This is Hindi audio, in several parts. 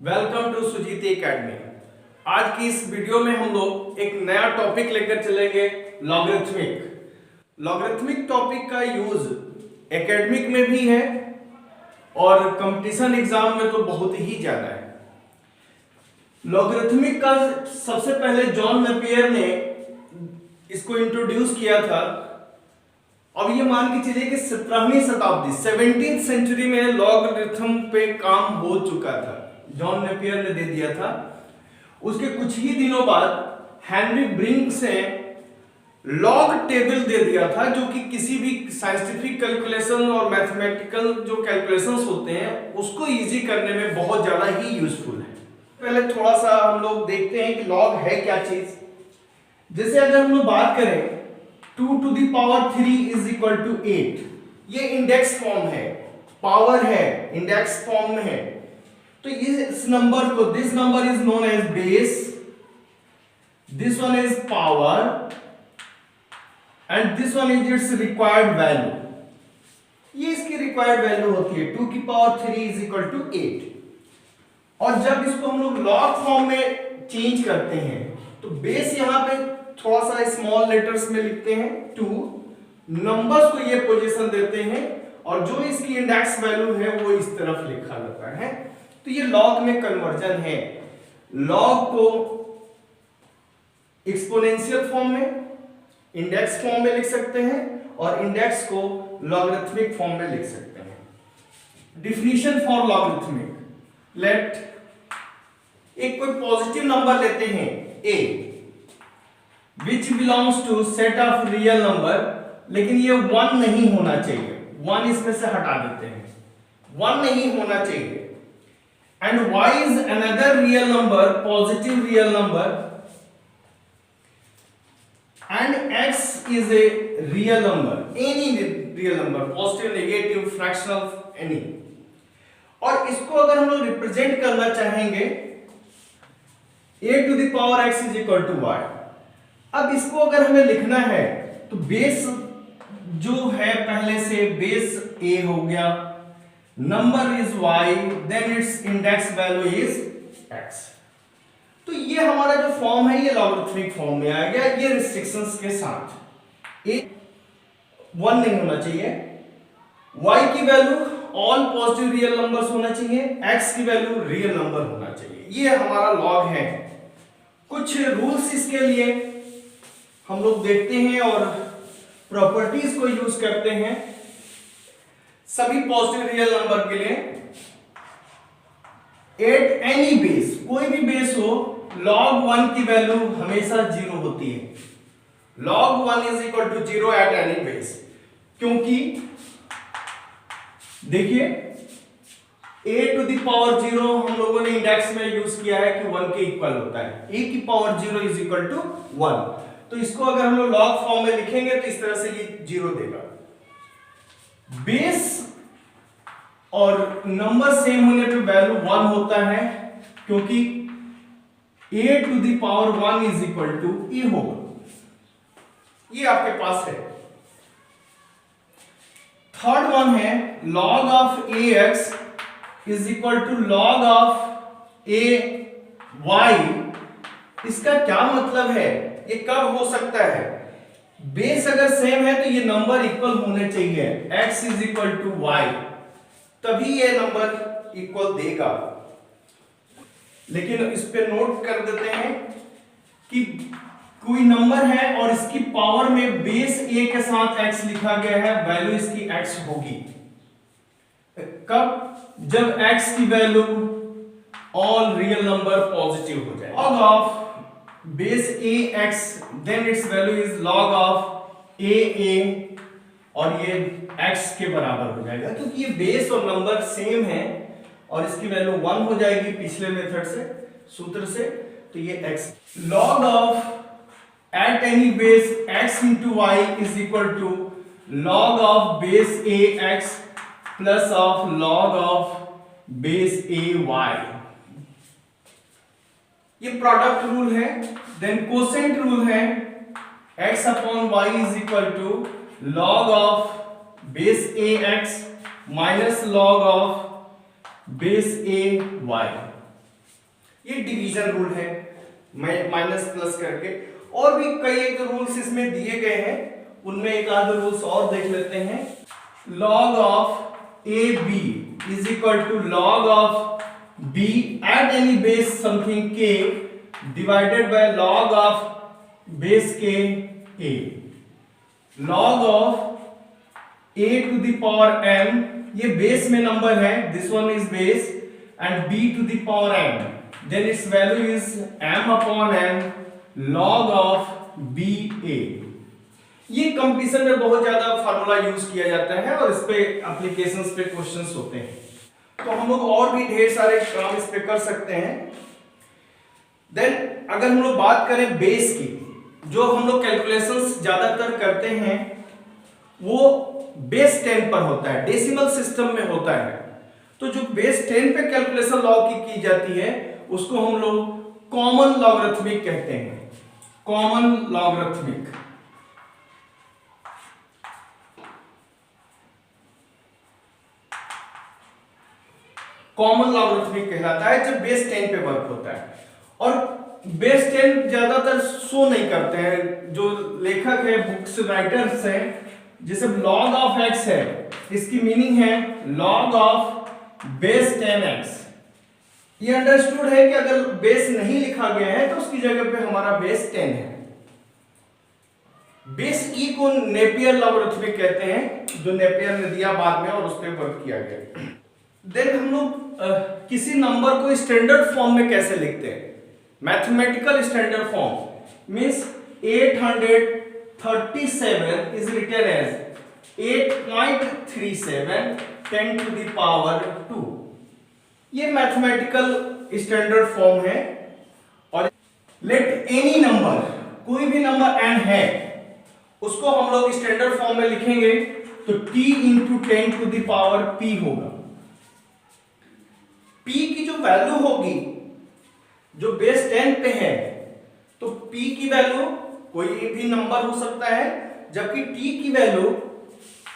Welcome to सुजीती academy. आज की इस वीडियो में हम लोग एक नया टॉपिक लेकर चलेंगे, लॉगरिथमिक। लॉगरिथमिक टॉपिक का यूज एकेडमिक में भी है और कंपटीशन एग्जाम में तो बहुत ही ज्यादा है। लॉगरिथमिक का सबसे पहले जॉन नेपियर ने इसको इंट्रोड्यूस किया था। अब ये मान के चलिए कि 17वीं शताब्दी 17th सेंचुरी में लॉगरिथम पे काम हो चुका था, जॉन नेपियर ने दे दिया था। उसके कुछ ही दिनों बाद हेनरी ब्रिंक्स ने लॉग टेबल दे दिया था, जो कि किसी भी साइंटिफिक कैलकुलेशन और मैथमेटिकल जो कैलकुलेशंस होते हैं उसको इजी करने में बहुत ज्यादा ही यूजफुल है। पहले थोड़ा सा हम लोग देखते हैं कि लॉग है क्या चीज। जैसे अगर हम लोग बात करें 2 to the power 3 is equal to 8, ये इंडेक्स फॉर्म है, पावर है, इंडेक्स फॉर्म में है। तो इस नंबर को, this number is known as base, this one is power and this one is its required value. ये इसकी रिक्वायर्ड वैल्यू होती है 2 की पावर 3 इज इक्वल टू 8। और जब इसको हम लोग लॉग फॉर्म में चेंज करते हैं तो बेस यहां पे थोड़ा सा स्मॉल लेटर्स में लिखते हैं 2, नंबर्स को ये पोजीशन देते हैं और जो इसकी इंडेक्स वैल्यू है वो इस तरफ लिखा जाता है। तो ये लॉग में कन्वर्जन है। लॉग को एक्सपोनेंशियल फॉर्म में, इंडेक्स फॉर्म में लिख सकते हैं और इंडेक्स को लॉगरिथमिक फॉर्म में लिख सकते हैं। डिफिनीशन फॉर लॉगरिथमिक, लेट एक कोई पॉजिटिव नंबर लेते हैं a which belongs to set of real number, लेकिन ये 1 नहीं होना चाहिए, 1 इसमें से हटा देते हैं, 1 नहीं होना चाहिए। And y is another real number, positive real number, and x is a real number, any real number, positive, negative, fractional, any। और इसको अगर हम लोग रिप्रेजेंट करना चाहेंगे a to the power x is equal to y। अब इसको अगर हमें लिखना है तो बेस जो है पहले से बेस a हो गया, number is y, then its index value is x। तो ये हमारा जो फॉर्म है ये लॉगरिथमिक फॉर्म में आ गया, ये रिस्ट्रिक्शंस के साथ। a 1 नहीं होना चाहिए, y की value all positive real numbers होना चाहिए, x की वैल्यू रियल नंबर होना चाहिए। ये हमारा लॉग है। कुछ रूल्स इसके लिए हम लोग देखते हैं और प्रॉपर्टीज को यूज करते हैं। सभी पॉजिटिव रियल नंबर के लिए एट एनी बेस, कोई भी बेस हो, log 1 की वैल्यू हमेशा 0 होती है। log 1 is equal to 0 at any base, क्योंकि देखिए a टू द पावर 0 हम लोगों ने इंडेक्स में यूज किया है कि 1 के इक्वल होता है, a की पावर 0 इज इक्वल टू 1। तो इसको अगर हम लोग लॉग फॉर्म में लिखेंगे तो इस तरह से ये 0 देगा। बेस और नंबर सेम होने पे वैल्यू 1 होता है, क्योंकि a to the power 1 is equal to a होगा। ये आपके पास है। थर्ड वन है log of ax is equal to log of ay। इसका क्या मतलब है, ये कब हो सकता है? बेस अगर सेम है तो ये नंबर इक्वल होने चाहिए, x is equal to y, तभी ये नंबर इक्वल देगा। लेकिन इस पे नोट कर देते हैं कि कोई नंबर है और इसकी पावर में बेस a के साथ x लिखा गया है, वैल्यू इसकी x होगी। कब? जब x की value all real number positive हो जाए। log of base ax, then its value is log of a और ये x के बराबर हो जाएगा, क्योंकि ये बेस और नंबर सेम है और इसकी वैल्यू 1 हो जाएगी पिछले मेथड से, सूत्र से। तो ये x log of at any base x into y is equal to log of base ax plus of log of base ay। ये प्रोडक्ट रूल है। देन कोसेंट रूल है, x upon y is equal to log of base ax minus log of base ay। ये डिवीजन रूल है, माइनस प्लस करके। और भी कई एक रूल्स इसमें दिए गए हैं, उनमें एक आध रूल्स और देख लेते हैं। log of AB is equal to log of B at any base something k divided by log of base k A. log of A to the power m, ये बेस में नंबर है, this one is base, and B to the power m, then its value is m upon n log of BA। ये कंपटीशन में बहुत ज्यादा फार्मूला यूज किया जाता है और इस पे एप्लीकेशंस पे क्वेश्चंस होते हैं, तो हम लोग और भी ढेर सारे काम इस पे कर सकते हैं। देन अगर हम लोग बात करें बेस की, जो हम लोग कैलकुलेशंस ज्यादातर करते हैं वो बेस 10 पर होता है, डेसिमल सिस्टम में होता है। तो जो बेस 10 पे कैलकुलेशन लॉग की जाती है उसको हम लोग कॉमन लॉगरिथमिक कहते हैं, कॉमन लॉगरिथमिक। कॉमन लॉगरिथमिक कहलाता है जब बेस 10 पे वर्क होता है। और बेस 10 ज्यादातर शो नहीं करते हैं, जो लेखक है, बुक्स राइटर्स हैं, जैसे log ऑफ x है, इसकी मीनिंग है log ऑफ बेस 10x। ये अंडरस्टूड है कि अगर बेस नहीं लिखा गया है तो उसकी जगह पे हमारा बेस 10 है। बेस ई को नेपियर लॉगरिथमिक कहते हैं, जो नेपियर ने दिया बाद में और उस पर वर्क किया गया। देन हम लोग किसी नंबर को स्टैंडर्ड फॉर्म में कैसे लिखते हैं? Mathematical standard form means 837 is written as 8.37 10 to the power 2। ये मैथमेटिकल स्टैंडर्ड फॉर्म है। और लेट एनी नंबर, कोई भी नंबर n है, उसको हम लोग स्टैंडर्ड फॉर्म में लिखेंगे तो t into 10 to the power p होगा। p की जो वैल्यू होगी, जो बेस 10 पे है, तो p की वैल्यू कोई भी नंबर हो सकता है, जबकि t की value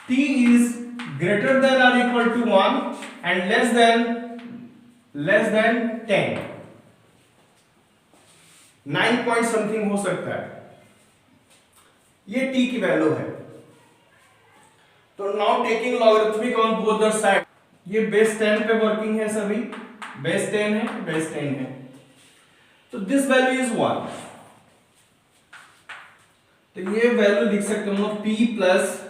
t is greater than और equal to 1 and less than 10, 9 point something हो सकता है, ये t की वैल्यू है। तो now taking logarithmic on both the side, ये बेस 10 पे वर्किंग है, सभी बेस 10 है, बेस 10 है, तो दिस वैल्यू इज 1। तो ये वैल्यू लिख सकते हम लोग p plus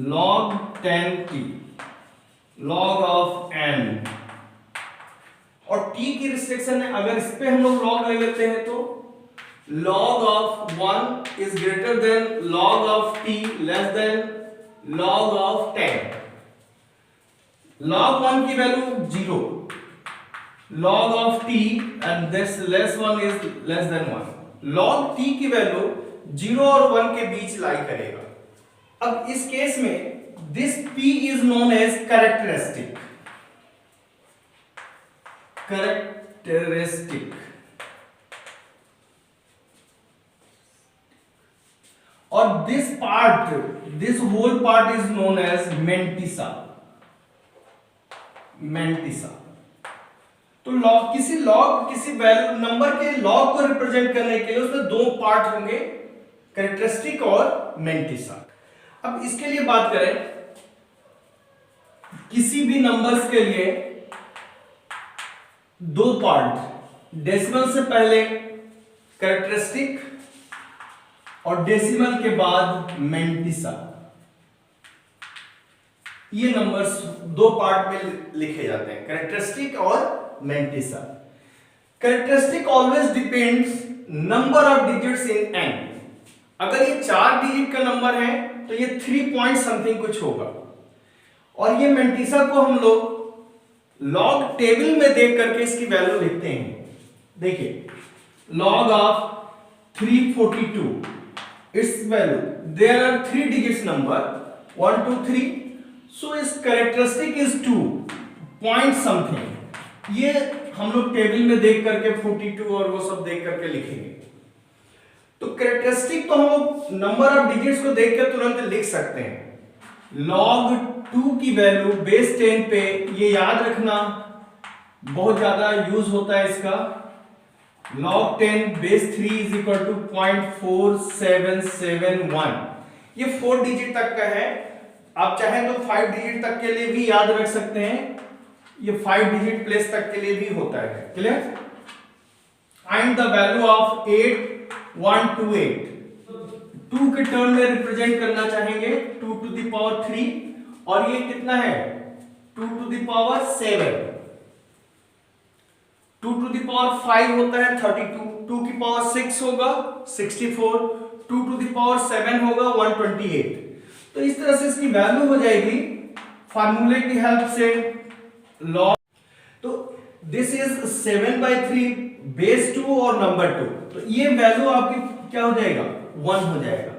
log 10t log of n। और t की रिस्ट्रिक्शन है, अगर इस पे हम लोग log ले लेते हैं तो log of 1 is greater then log of t less than log of 10। log 1 की value 0, log of t and this less 1 is less than 1, log t की वैल्यू 0 और 1 के बीच लाई करेगा। अब इस केस में this p is known as characteristic, characteristic. और this part, this whole part is known as mantissa, mantissa. तो लॉग, किसी लॉग, किसी वैल्यू नंबर के लॉग को रिप्रेजेंट करने के लिए उसमें दो पार्ट होंगे, कैरेक्टरिस्टिक और मेंटिसा। अब इसके लिए बात करें, किसी भी नंबर्स के लिए दो पार्ट, डेसिमल से पहले कैरेक्टरिस्टिक और डेसिमल के बाद मेंटिसा, ये नंबर्स दो पार्ट में लिखे जाते हैं, कैरेक्टरिस्टिक और mantissa. Characteristic always depends number of digits in n। अगर ये 4 डिजिट का नंबर है तो ये 3 पॉइंट समथिंग कुछ होगा। और ये मेंटिसा को हम लोग लॉग टेबल में देख करके इसकी वैल्यू लिखते हैं। देखिए log of 342, its value, there are 3 digits number 1 2 3, so इस कैरेक्टरिस्टिक इज 2 पॉइंट समथिंग। ये हम लोग टेबल में देख करके 42 और वो सब देख करके लिखेंगे। तो कैरेक्टरिस्टिक तो हम लोग नंबर ऑफ डिजिट्स को देख कर तुरंत लिख सकते हैं। log 2 की वैल्यू बेस 10 पे, ये याद रखना बहुत ज्यादा यूज होता है इसका, log 10 base 3 is equal to 0.4771। ये 4 डिजिट तक का है, आप चाहें तो 5 डिजिट तक के लिए भी याद रख सकते हैं, ये 5 डिजिट प्लेस तक के लिए भी होता है। Clear? Find the value of 8128, 2 के टर्म में रिप्रेजेंट करना चाहेंगे 2 to the power 3, और ये कितना है 2 to the power 7, 2 to the power 5 होता है 32, 2 की पावर 6 होगा 64, 2 to the power 7 होगा 128। तो इस तरह से इसकी वैल्यू हो जाएगी फार्मूले की हेल्प से log, तो दिस इज 7/3 बेस 2 और नंबर 2, तो ये वैल्यू आपकी क्या हो जाएगा 1 हो जाएगा,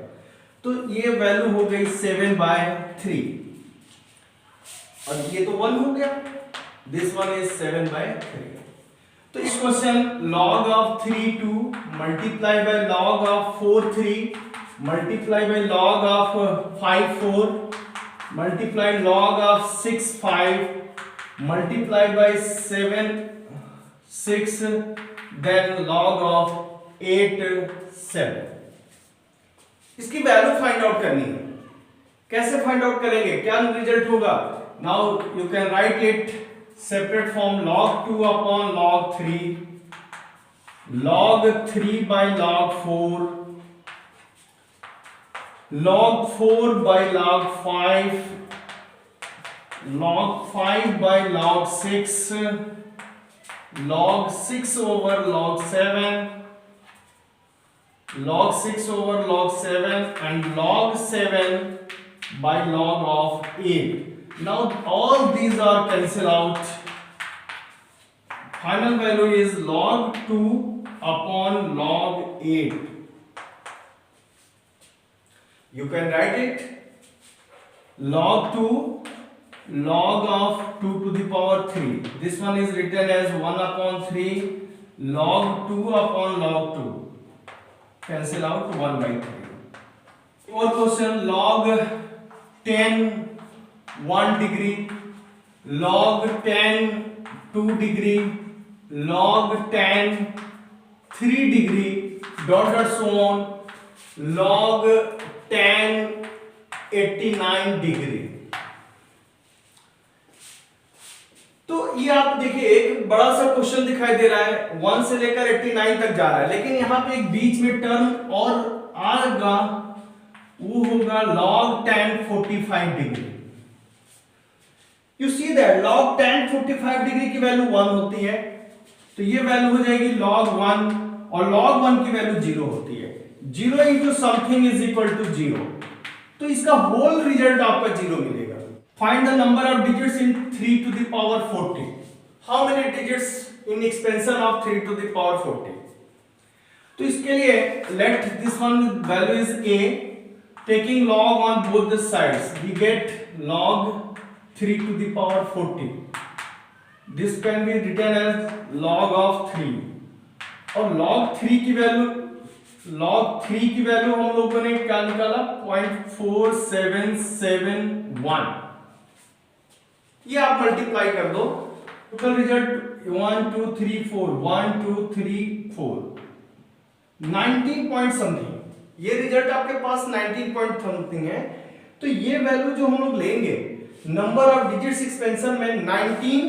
तो ये वैल्यू हो गई 7/3 और ये तो 1 हो गया, दिस वन इज 7/3। तो इस question log of 3 2 multiply by log of 4 3 multiply by log of 5 4 multiply log of 6 5 multiply by 7 6 then log of 8 7। इसकी वैल्यू फाइंड आउट करनी है। कैसे फाइंड आउट करेंगे, क्या रिजल्ट होगा? Now you can write it separate from log 2 upon log 3, log 3 by log 4, log 4 by log 5, log 5 by log 6, log 6 over log 7, log 6 over log 7 and log 7 by log of 8. Now all these are cancel out. Final value is log 2 upon log 8. You can write it log 2 log of 2 to the power 3. This one is written as 1 upon 3 log 2 upon log 2. Cancel out 1/3. Or question log 10 1 degree, log 10 2 degree, log 10 3 degree, dot dot so on, log 10 89 degree. तो ये आप देखिए एक बड़ा सा क्वेश्चन दिखाई दे रहा है, 1 से लेकर 89 तक जा रहा है, लेकिन यहां पे एक बीच में टर्म और आएगा, वो होगा log 10 45 degree. You see that log 10 45 degree की वैल्यू 1 होती है, तो ये वैल्यू हो जाएगी log 1, और log 1 की वैल्यू 0 होती है। 0 into something is equal to 0, तो इसका होल रिजल्ट आपका 0 मिलेगा। Find the number of digits in 3 to the power 40. How many digits in expansion of 3 to the power 40? तो इसके लिए let this one value is a, taking log on both the sides we get log 3 to the power 40. This can be written as log of 3, और log 3 की वैल्यू हम लोगों ने क्या निकाला 0.4771। ये आप मल्टीप्लाई कर दो, टोटल रिजल्ट 1 2 3 4 1 2 3 4 19 पॉइंट समथिंग, ये रिजल्ट आपके पास 19 पॉइंट समथिंग है। तो ये वैल्यू जो हम लोग लेंगे नंबर ऑफ डिजिट्स एक्सपेंशन में 19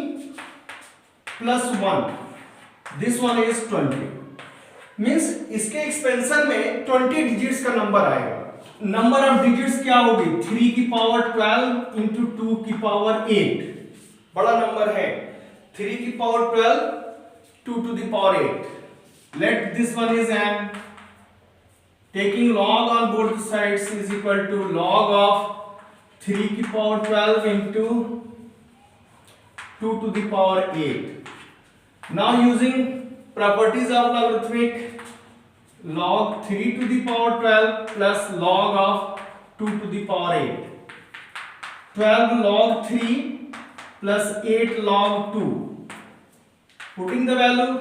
plus 1, this one is 20, means इसके एक्सपेंशन में 20 डिजिट्स का नंबर आएगा। नंबर ऑफ डिजिट्स क्या होगी 3 की पावर 12 इंटू 2 की पावर 8, बड़ा नंबर है 3 की power 12 2 to the power 8। let this one is n, taking log on both sides is equal to log of 3 की power 12 into 2 to the power 8। now using properties of logarithmic, log 3 to the power 12 plus log of 2 to the power 8, 12 log 3 plus 8 log 2, putting the value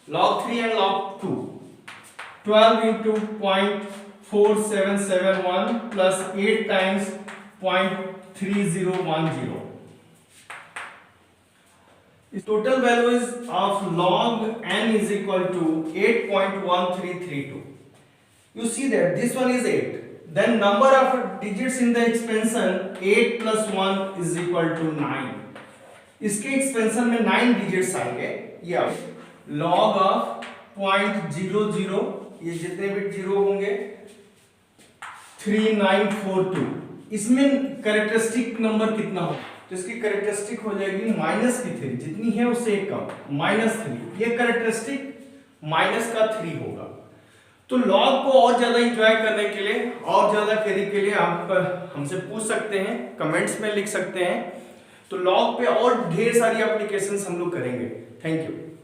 log 3 and log 2, 12 into 0.4771 plus 8 times 0.3010। Total value is of log n is equal to 8.1332. You see that this one is 8. Then number of digits in the expansion 8 plus 1 is equal to 9. इसके एक्सपेंशन में 9 डिजिट्स आएंगे। ये log of 0.00, ये जितने बिट जीरो होंगे 3942। इसमें कैरेक्टरिस्टिक नंबर कितना हो, तो इसकी कैरेक्टरिस्टिक हो जाएगी -3, जितनी है उससे एक कम, -3। ये कैरेक्टरिस्टिक -3 होगा। तो लॉग को और ज्यादा एंजॉय करने के लिए और ज्यादा कैरी के लिए आप हमसे पूछ सकते हैं, कमेंट्स में लिख सकते हैं। तो लॉग पे और ढेर सारी एप्लीकेशंस हम लोग करेंगे। Thank you.